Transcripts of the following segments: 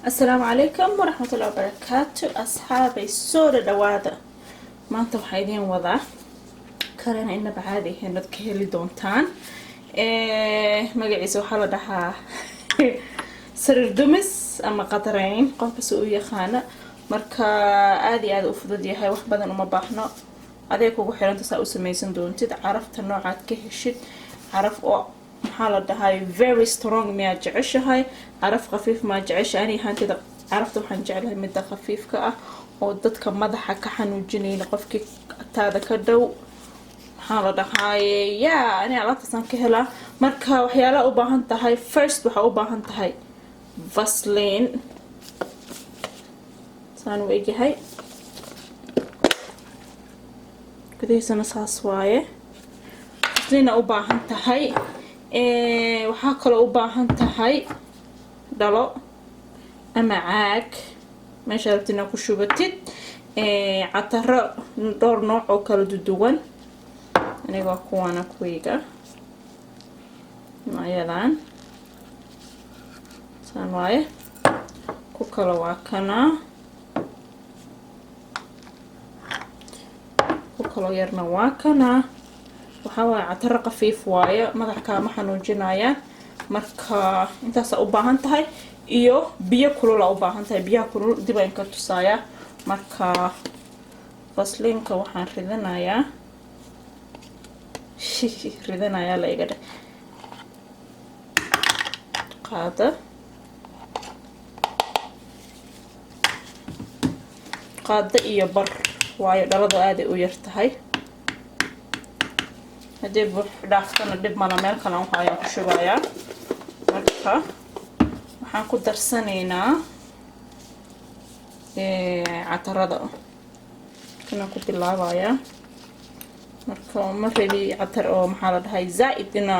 السلام عليكم ورحمة الله وبركاته أصحابي السورة دوادا ما أنتم حايدين وضع كرنا إن بعادي هنا تكهلي دونتان مقعيس وحلا دحا سرر دمس أما قطرين قف سوية خانة مركا آدي أفضل هاي wax badan uma baahno adeeg ugu xiran taas u sameeysan doontid carafta noocaad ka heshid caraf oo maxaa la dhahay very strong ma jeceshahay caraf khafiif ma jeceshahay hantada carafta waxaan jeclahay mid khafiifka ah oo dadka madaxa ka xanuujinayna qofkii taada ka dhow maxaa la dhahay ani alaabtasan ka helaa marka waxyaalaha u baahan tahay first waxa u baahan tahay Vaseline saan weeyahay كديسنا ساس وايه زينا u baahan tahay waxa kale u baahan tahay dhalo ama caag meesha rabtina ku shubatid cataro dhowr nooc oo kala duwan aniga kuwana kuiga maayadan saan waaye ku kala waa kana kalo yarna waa kana waxa waa cataro qafiif waaye madaxka ma xanuujinaya marka intaas u baahan tahay iyo biyo kulul u baahan tahay biyaha kulul dib aan ka tusaaya marka Vaseline-ka waxaan ridanayaa la iga qaada iyo bar waayo dhaladu aad ay u yar tahay hadii buux dhaaftana dib mana meel kale waxa ay ku shubayaa marka waxaan ku darsanaynaa catarada kana ku bilaabayaa marka ma rabi catar oo maxaa la dhahay zaidina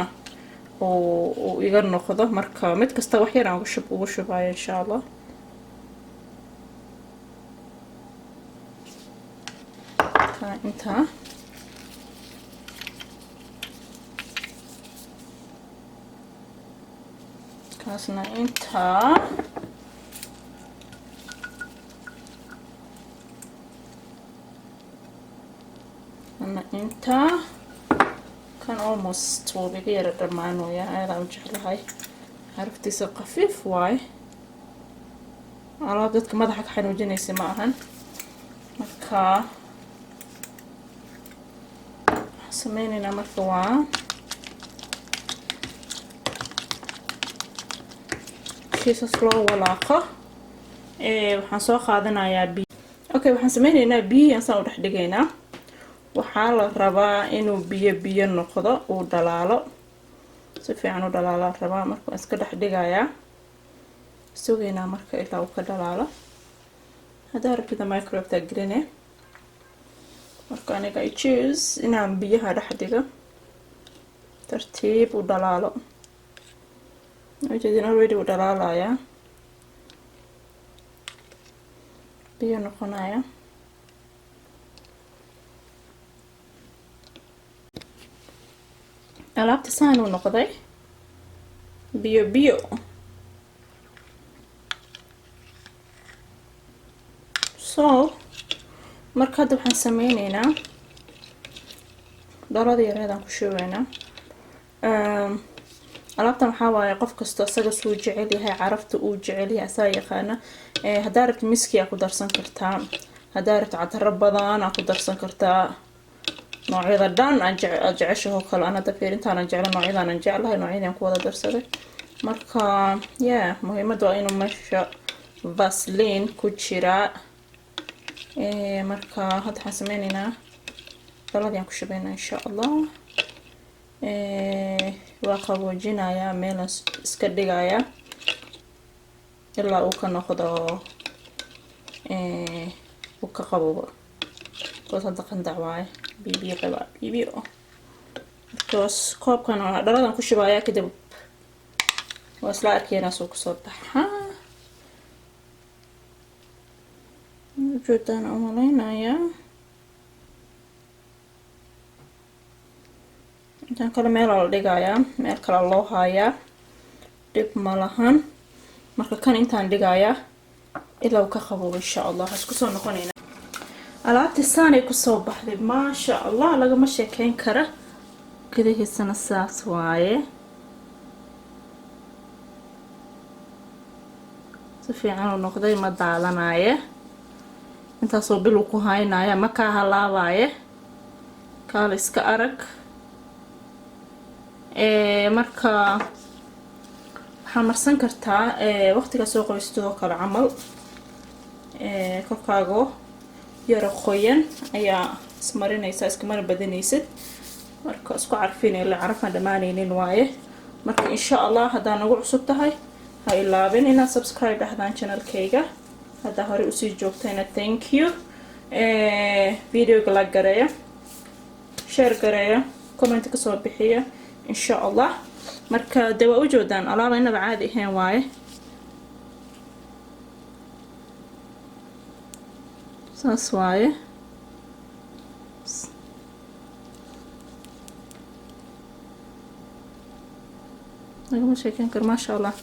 oo iga noqdo marka mid kasta wax yar aan ugu shubayaa insha Allah انت كاسنا انت انا انت كان almost وبيغير الرمان ويا هذا وجه هاي عرفتي سو خفيف واي على dadka madaxa ka xanuujinaysa ma ahan marka sameynayna marka waa kiisas loo walaaqo waxaan soo qaadanayaa biyo okay waxaan sameynaynaa biyo aan soo dhex dhigaynaa waxaa la rabaa inuu biyo noqdo uu dhalaalo si fiican u dhalaalo rabaa marka iska dhex dhigayaa suugaynaa marka ilaa uu ka dhalaalo hadaa rabtida microwave green marka aniga I choose inaan biyaha dhex dhigo tartiib u dhalaalo wajidina already u dhalaalaya biyo noqonaya alaabta saan u noqday biyo so marka hadda waxaan sameynaynaa dhalada yareedaan ku shubaynaa alaabtan waxaa waaye qof kasta asaga soo jecel yahay carafta uu jecel yahay asaa yaqaana hadaa rabta miski ku darsan kartaa hadaa rabta cataro badan ku darsan kartaa noocyada dhan aan jeceshahay kale ana dafiirintaan aan jecel noocyadan aan jeclahay noocyadan ku wada darsaday marka muhiimadu waa inuu meesha Vaseline ku jira marka hadda waxaan sameynaynaa dhaladii aan ku shubaynaa insha Allah waa qaboojinayaa meel iska dhigayaa ilaa uu ka noqdo uu ka qaboobo hadda qandac waaye biyo markaas koobkan dhaladan ku shubayaa kadib waa isla arkaynaa soo ku soo baxaa جدا أمالينايا intaan kale meel la dhigayaa meel kale loo haayaa dib ma lahan marka kan intaan dhigayaa ilaa uu ka qabo insha allah. Isku soo noqonayna alaabti saanay ku soo baxday ma sha Allah lagama sheekeyn kara gudahiisana saas waaye si fiican u noqday ma daadanaaye intaasoo bil ku haynaya ma ka halaabaye kaal iska arag marka waxaa marsan kartaa waqtiga soo qoystoo kala camal korkaago yara qoyan ayaa ismarinaysa iska mar badanaysid marka isku carfinay la carafan dhamaanaynin waaye marka insha Allah hadaan ugu cusub tahay ha ilaabin inaad subscribe dhahdaan channelkayga hada hore u sii joogtayna thank you videoga la gareeyo share gareeyo comment ka soo bixiya insha Allah marka dawa u joodaan alaaba inaba caadi ahayn waaye saas waaye lagama sheekeyn karo ma sha Allah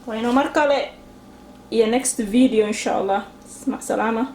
wayno mar kale iyo next video insha Allah. مع السلامة.